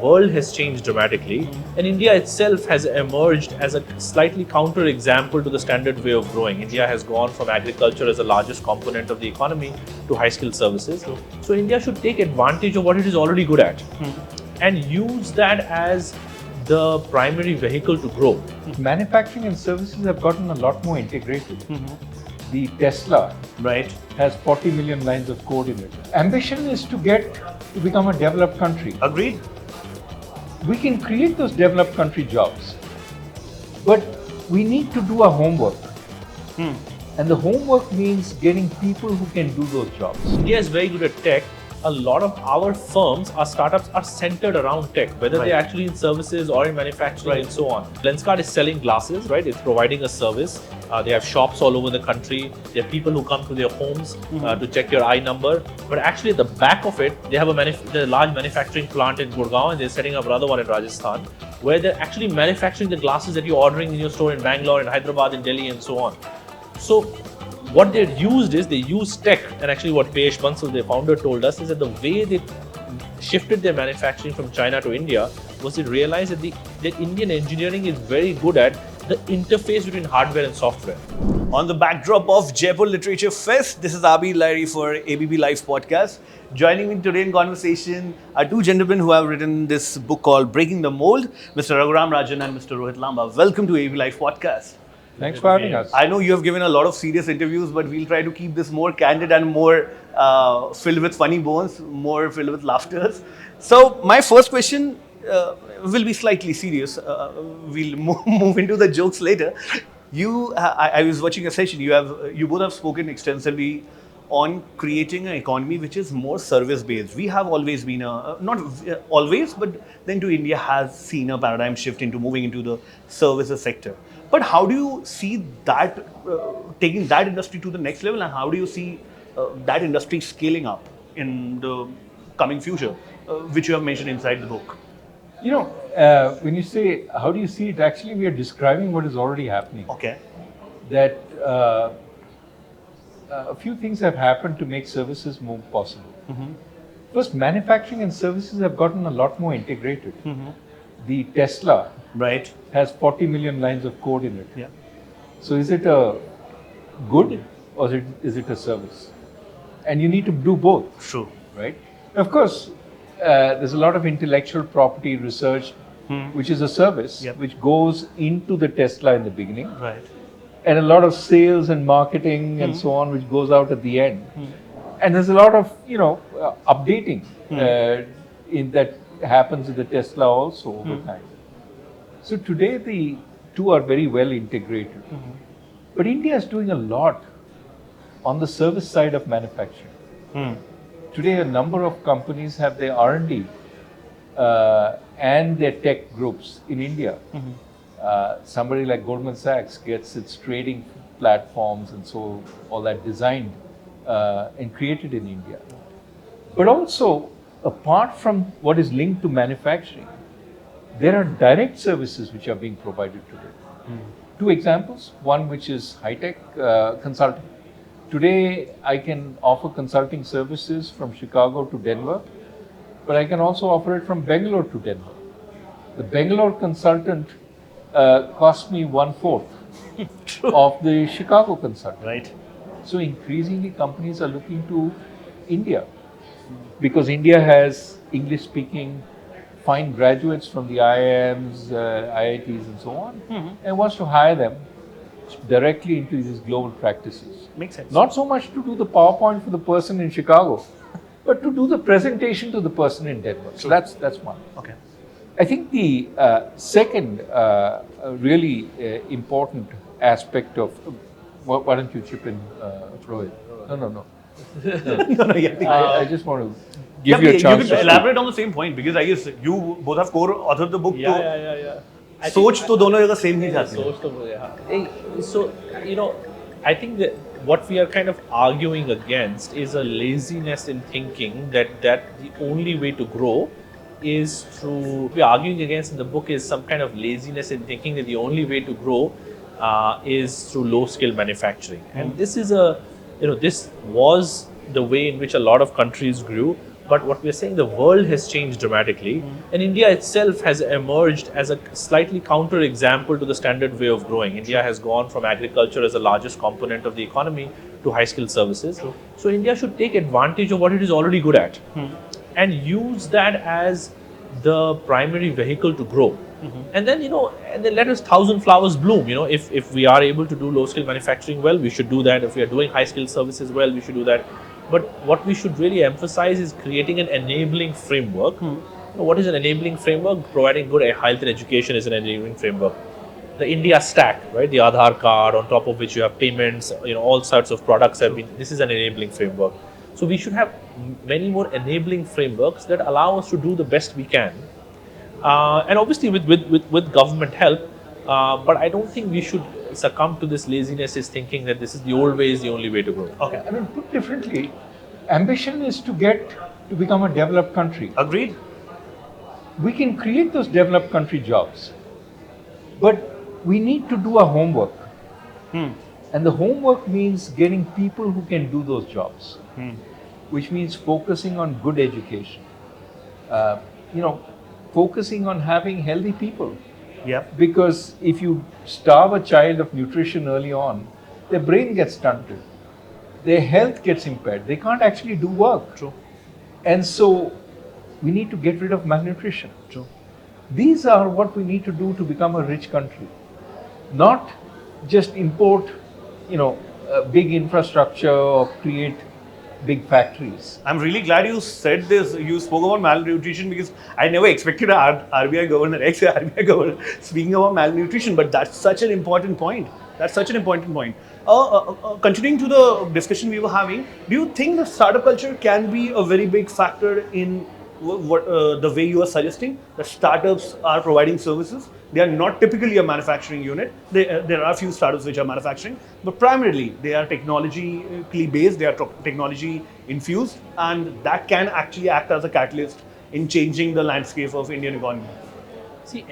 world has changed dramatically, and India itself has emerged as a slightly counter example to the standard way of growing. India has gone from agriculture as the largest component of the economy to high-skilled services. So India should take advantage of what it is already good at and use that as the primary vehicle to grow. Manufacturing and services have gotten a lot more integrated. The Tesla has 40 million lines of code in it. Ambition is to become a developed country. Agreed. We can create those developed country jobs, but we need to do our homework. And the homework means getting people who can do those jobs. India is very good at tech. A lot of our firms, our startups are centered around tech, whether they're actually in services or in manufacturing and so on. Lenskart is selling glasses, right? It's providing a service. They have shops all over the country. There are people who come to their homes to check your eye number. But actually at the back of it, they have a large manufacturing plant in Gurgaon, and they're setting up another one in Rajasthan, where they're actually manufacturing the glasses that you're ordering in your store in Bangalore, in Hyderabad, in Delhi, and so on. So what they use tech, and actually what Payesh Bansal, their founder, told us is that the way they shifted their manufacturing from China to India was they realized that Indian engineering is very good at the interface between hardware and software. On the backdrop of Jaipur Literature Fest, this is Aabir Lahiry for ABP Live Podcast. Joining me today in conversation are two gentlemen who have written this book called Breaking the Mold, Mr. Raghuram Rajan and Mr. Rohit Lamba. Welcome to ABP Live Podcast. Thanks for having us. I know you have given a lot of serious interviews, but we'll try to keep this more candid and more filled with funny bones, more filled with laughter. So my first question will be slightly serious. We'll move into the jokes later. I was watching a session. You both have spoken extensively on creating an economy which is more service-based. We have always been not always, but then to India has seen a paradigm shift into moving into the services sector. But how do you see that taking that industry to the next level, and how do you see that industry scaling up in the coming future, which you have mentioned inside the book? You know, when you say how do you see it, actually we are describing what is already happening. Okay. That a few things have happened to make services more possible. First, manufacturing and services have gotten a lot more integrated. The Tesla has 40 million lines of code in it. Yeah. So is it a good or is it a service? And you need to do both. True. Right? Of course, there's a lot of intellectual property research, which is a service, which goes into the Tesla in the beginning. Right. And a lot of sales and marketing and so on, which goes out at the end. And there's a lot of, updating in that happens in the Tesla also over time. So today the two are very well integrated. But India is doing a lot on the service side of manufacturing. Today a number of companies have their R&D and their tech groups in India. Somebody like Goldman Sachs gets its trading platforms and so all that designed and created in India. But also, apart from what is linked to manufacturing, there are direct services which are being provided today. Two examples, one which is high-tech consulting. Today, I can offer consulting services from Chicago to Denver, but I can also offer it from Bangalore to Denver. The Bangalore consultant cost me 1/4 of the Chicago consultant. Right. So increasingly companies are looking to India because India has English-speaking fine graduates from the IIMs, IITs and so on, and wants to hire them directly into these global practices. Makes sense. Not so much to do the PowerPoint for the person in Chicago, but to do the presentation to the person in Denver. So that's one. Okay. I think the second really important aspect of why don't you chip in, Rohit? No. I just want to give you a chance. You can elaborate on the same point because I guess you both have co-authored the book. Yeah. सोच तो दोनों जगह same ही जाती है. So, I think that what we are kind of arguing against is a laziness in thinking that the only way to grow is through. We are arguing against in the book is some kind of laziness in thinking that the only way to grow is through low-skill manufacturing. And this is this was the way in which a lot of countries grew. But what we're saying, the world has changed dramatically, and India itself has emerged as a slightly counter example to the standard way of growing. India has gone from agriculture as the largest component of the economy to high skilled services. So India should take advantage of what it is already good at and use that as the primary vehicle to grow. And then, and then let us thousand flowers bloom. If we are able to do low skill manufacturing well, we should do that. If we are doing high skill services well, we should do that. But what we should really emphasize is creating an enabling framework. What is an enabling framework? Providing good health and education is an enabling framework. The India stack, right? The Aadhaar card, on top of which you have payments, all sorts of products have been. This is an enabling framework. So we should have many more enabling frameworks that allow us to do the best we can. And obviously with government help, but I don't think we should succumb to this laziness is thinking that this is the old way is the only way to grow. Okay. I mean, put differently, ambition is to become a developed country. Agreed. We can create those developed country jobs, but we need to do our homework. And the homework means getting people who can do those jobs, which means focusing on good education. Focusing on having healthy people. Yeah. Because if you starve a child of nutrition early on, their brain gets stunted, their health gets impaired, they can't actually do work. True. And so we need to get rid of malnutrition. True. These are what we need to do to become a rich country. Not just import, big infrastructure or create big factories. I'm really glad you said this. You spoke about malnutrition because I never expected an RBI governor, ex-RBI governor, speaking about malnutrition. But that's such an important point. Continuing to the discussion we were having, do you think the startup culture can be a very big factor in the way you are suggesting? That startups are providing services. They are not typically a manufacturing unit. There are a few startups which are manufacturing, but primarily they are technologically based, they are technology infused, and that can actually act as a catalyst in changing the landscape of Indian economy. See,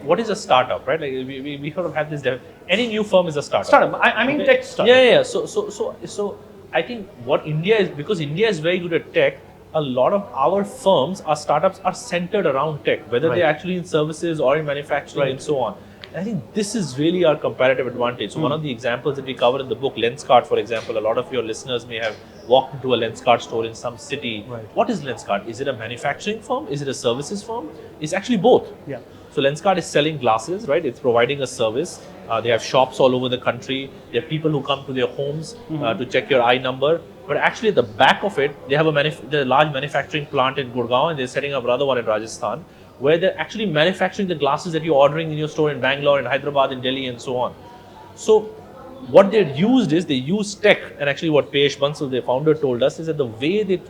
what is a startup, right? Like we sort of have this, any new firm is a startup. I mean tech startup. Yeah. So I think what India is, because India is very good at tech, a lot of our firms, our startups are centered around tech, whether they're actually in services or in manufacturing and so on. And I think this is really our comparative advantage. So one of the examples that we cover in the book, Lenskart, for example, a lot of your listeners may have walked into a Lenskart store in some city. Right. What is Lenskart? Is it a manufacturing firm? Is it a services firm? It's actually both. Yeah. So Lenskart is selling glasses, right? It's providing a service. They have shops all over the country. There are people who come to their homes to check your eye number. But actually at the back of it, they have a large manufacturing plant in Gurgaon, and they're setting up another one in Rajasthan, where they're actually manufacturing the glasses that you're ordering in your store in Bangalore, in Hyderabad, in Delhi, and so on. So what they use tech, and actually what Payesh Bansal, their founder, told us is that the way they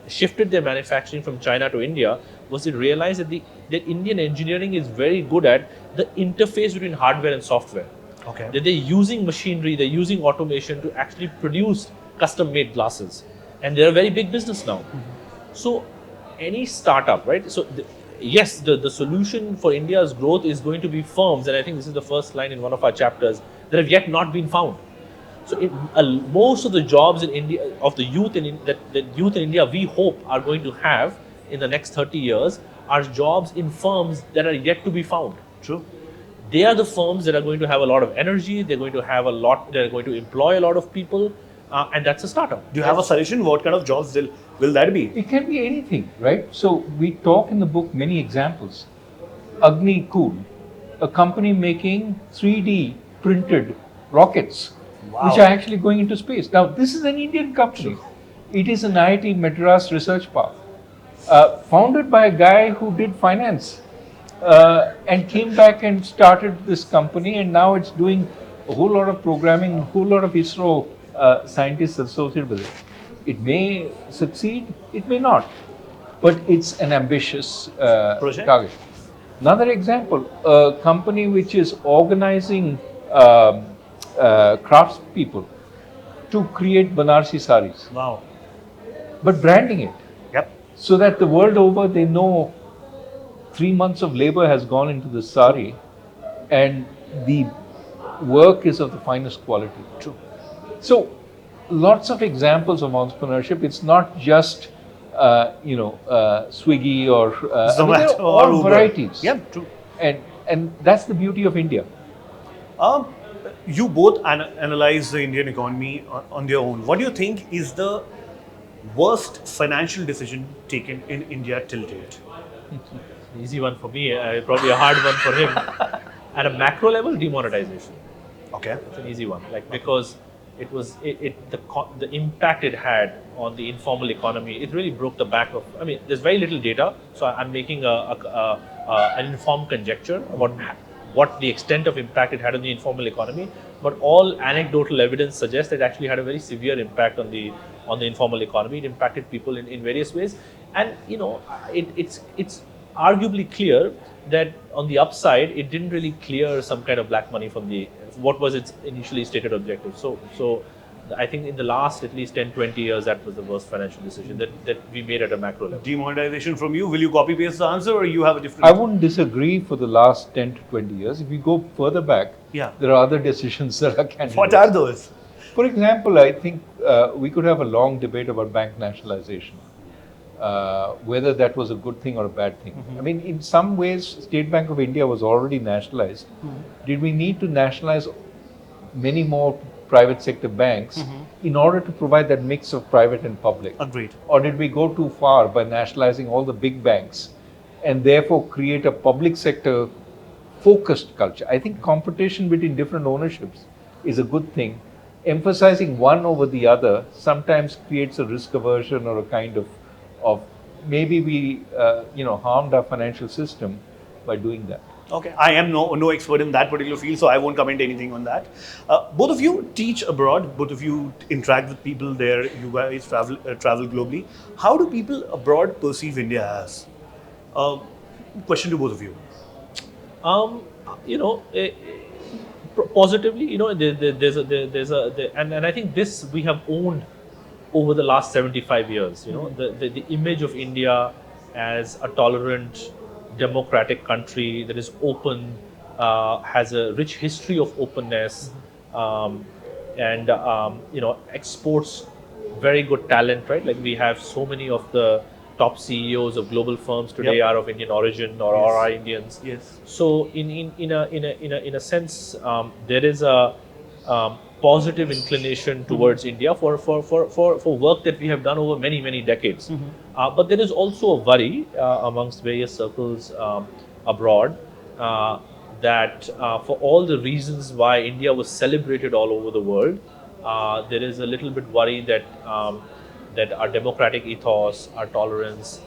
shifted their manufacturing from China to India was they realized that Indian engineering is very good at the interface between hardware and software. Okay. That they're using machinery, they're using automation to actually produce custom-made glasses, and they're a very big business now. So any startup, right? So yes, the solution for India's growth is going to be firms, and I think this is the first line in one of our chapters, that have yet not been found. So most of the jobs in India, of the youth that youth in India we hope are going to have in the next 30 years, are jobs in firms that are yet to be found. True. They are the firms that are going to have a lot of energy, they're going to employ a lot of people, and that's a startup. Do you have a suggestion? What kind of jobs will that be? It can be anything, right? So we talk in the book many examples. Agni Cool, a company making 3D printed rockets, which are actually going into space. Now, this is an Indian company. It is an IIT Madras research park, founded by a guy who did finance and came back and started this company, and now it's doing a whole lot of programming, a whole lot of ISRO scientists associated with it. It may succeed, it may not, but it's an ambitious target. Another example, a company which is organizing craftspeople to create Banarsi saris. Wow. But branding it. Yep. So that the world over they know 3 months of labor has gone into the sari and the work is of the finest quality. True. So lots of examples of entrepreneurship. It's not just Swiggy or Zomato there are or all Uber. varieties. Yeah, true. And that's the beauty of India. You both analyze the Indian economy on their own. What do you think is the worst financial decision taken in India till date? Easy one for me, probably a hard one for him. At a macro level, demonetization. Okay. It's an easy one, like because the impact it had on the informal economy. It really broke the back of. I mean, there's very little data, so I'm making an informed conjecture about what the extent of impact it had on the informal economy. But all anecdotal evidence suggests that it actually had a very severe impact on the informal economy. It impacted people in various ways, and it's arguably clear that on the upside, it didn't really clear some kind of black money from what was its initially stated objective. So I think in the last at least 10-20 years, that was the worst financial decision that we made at a macro level. Demonetization from you. Will you copy paste the answer, or you have a different? I wouldn't disagree for the last 10 to 20 years. If we go further back, there are other decisions that are candidates. What are those? For example, I think we could have a long debate about bank nationalization. Whether that was a good thing or a bad thing. I mean, in some ways, State Bank of India was already nationalized. Did we need to nationalize many more private sector banks in order to provide that mix of private and public? Agreed. Or did we go too far by nationalizing all the big banks and therefore create a public sector focused culture? I think competition between different ownerships is a good thing. Emphasizing one over the other sometimes creates a risk aversion or a kind of maybe we harmed our financial system by doing that. Okay, I am no expert in that particular field, so I won't comment anything on that. Both of you teach abroad. Both of you interact with people there. You guys travel globally. How do people abroad perceive India as? Question to both of you. Positively, and I think this we have owned over the last 75 years. The image of India as a tolerant, democratic country that is open, has a rich history of openness, and exports very good talent, right? Like we have so many of the top CEOs of global firms today are of Indian origin or are Indians. Yes. So in a sense, there is a positive inclination towards India for work that we have done over many decades. But there is also a worry amongst various circles abroad that for all the reasons why India was celebrated all over the world, there is a little bit worry that our democratic ethos, our tolerance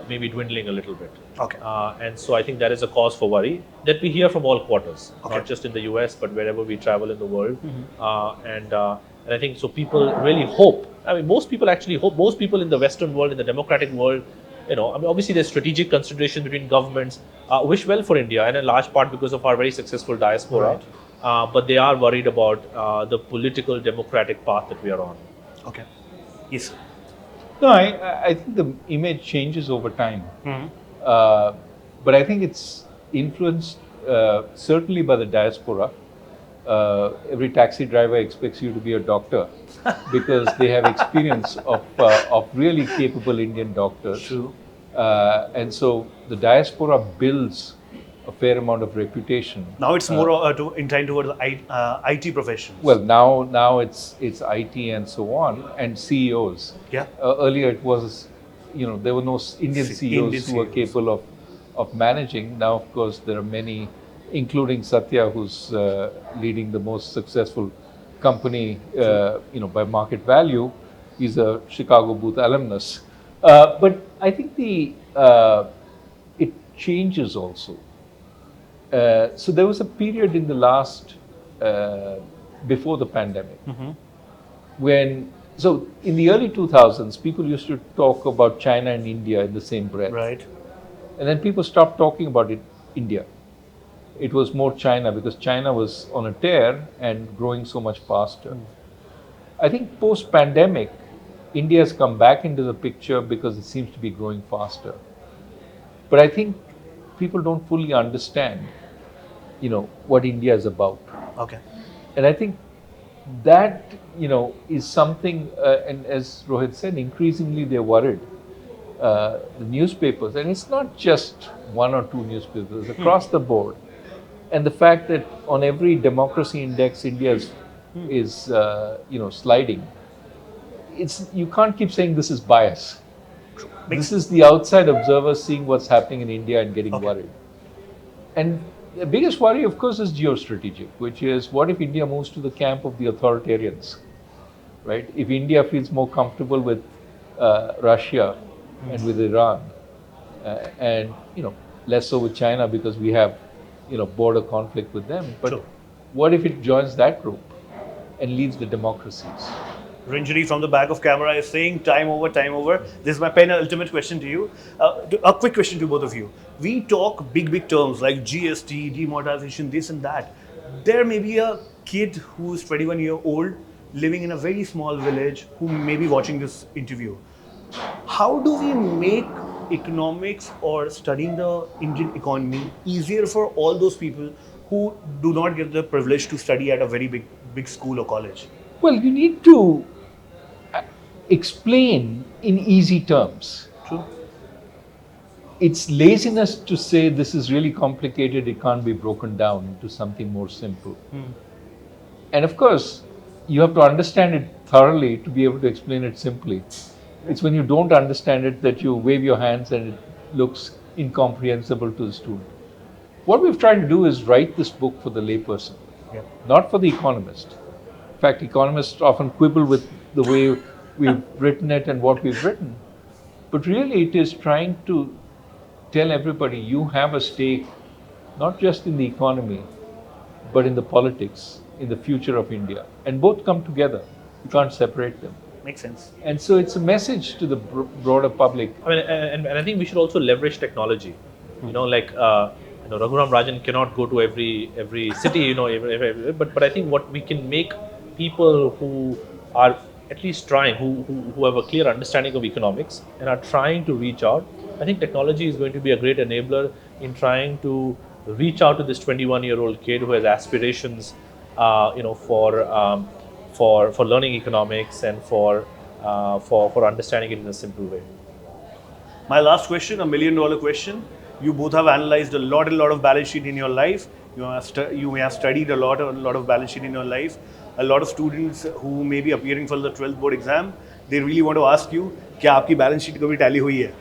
may be dwindling a little bit. Okay. And so I think that is a cause for worry that we hear from all quarters, not just in the US, but wherever we travel in the world. And I think so people really hope. I mean, most people actually hope. Most people in the Western world, in the democratic world, obviously there's strategic consideration between governments, wish well for India, and in large part because of our very successful diaspora. Right. But they are worried about the political democratic path that we are on. Okay. Yes. No, I think the image changes over time. But I think it's influenced certainly by the diaspora. Every taxi driver expects you to be a doctor because they have experience of really capable Indian doctors. True. And so the diaspora builds a fair amount of reputation. Now it's more inclined towards the IT professions. Well, now it's IT and so on, and CEOs. Yeah. Earlier it was, there were no Indian CEOs who were capable of managing. Now, of course, there are many, including Satya, who's leading the most successful company, by market value. He's a Chicago Booth alumnus. But I think it changes also. So there was a period in the last, before the pandemic, so in the early 2000s, people used to talk about China and India in the same breath. Right. And then people stopped talking about India. It was more China because China was on a tear and growing so much faster. I think post-pandemic, India has come back into the picture because it seems to be growing faster. But I think people don't fully understand, what India is about. Okay. And I think that, is something, and as Rohit said, increasingly they're worried the newspapers, and it's not just one or two newspapers, across the board. And the fact that on every democracy index, India is sliding. You can't keep saying this is bias. This is the outside observer seeing what's happening in India and getting worried. And the biggest worry, of course, is geostrategic, which is what if India moves to the camp of the authoritarians, right? If India feels more comfortable with Russia and with Iran, and less so with China because we have border conflict with them. But what if it joins that group and leaves the democracies? Ranjani from the back of camera is saying time over, time over. This is my penultimate question to you. A quick question to both of you. We talk big terms like GST, demonetization, this and that. There may be a kid who is 21 years old living in a very small village who may be watching this interview. How do we make economics or studying the Indian economy easier for all those people who do not get the privilege to study at a very big school or college? Well, you need to explain in easy terms. True. It's laziness to say this is really complicated, it can't be broken down into something more simple. And of course, you have to understand it thoroughly to be able to explain it simply. It's when you don't understand it that you wave your hands and it looks incomprehensible to the student. What we've tried to do is write this book for the layperson, not for the economist. In fact, economists often quibble with the way we've written it and what we've written. But really it is trying to tell everybody you have a stake not just in the economy, but in the politics, in the future of India. And both come together. You can't separate them. Makes sense. And so it's a message to the broader public. I mean, and I think we should also leverage technology. Raghuram Rajan cannot go to every city, but I think what we can make people who are at least trying, who have a clear understanding of economics and are trying to reach out, I think technology is going to be a great enabler in trying to reach out to this 21-year-old kid who has aspirations, for learning economics and for understanding it in a simple way. My last question, $1 million question. You both have analyzed a lot of balance sheet in your life. You may have studied a lot of balance sheet in your life. A lot of students who may be appearing for the 12th board exam, they really want to ask you, क्या आपकी balance sheet कभी tally हुई है?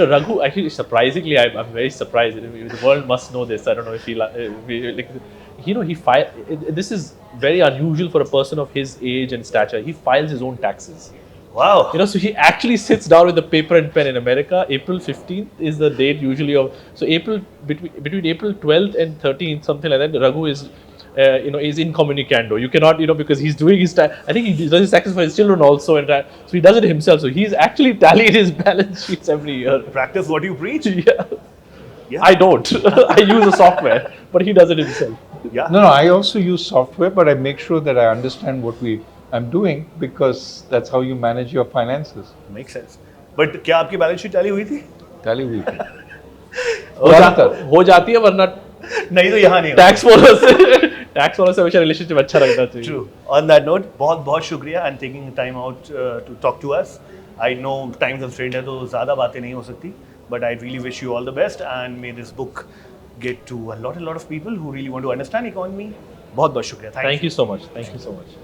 Raghu, actually, surprisingly, I'm very surprised. The world must know this. I don't know if he filed. This is very unusual for a person of his age and stature. He files his own taxes. Wow. So he actually sits down with a paper and pen in America. April 15th is the date usually of. So between April 12th and 13th, something like that, Raghu is. Is incommunicado. You cannot, because he's doing his I think he does his taxes for his children also, and so he does it himself. So he's actually tallied his balance sheets every year. Practice what you preach. Yeah. I don't. I use a software, but he does it himself. Yeah. No, I also use software, but I make sure that I understand what I'm doing because that's how you manage your finances. Makes sense. But क्या आपकी balance sheet tally हुई थी? Tally हुई थी. हो जाती है वरना नहीं तो यहाँ नहीं. टैक्स वालों से हमेशा रिलेशनशिप अच्छा रखना चाहिए. True. On that note, बहुत शुक्रिया and taking time out to talk to us. I know time constraint है तो ज़्यादा बातें नहीं हो सकती, but I really wish you all the best and may this book get to a lot of people who really want to understand economy. बहुत शुक्रिया. Thank you so much. Thank you so much.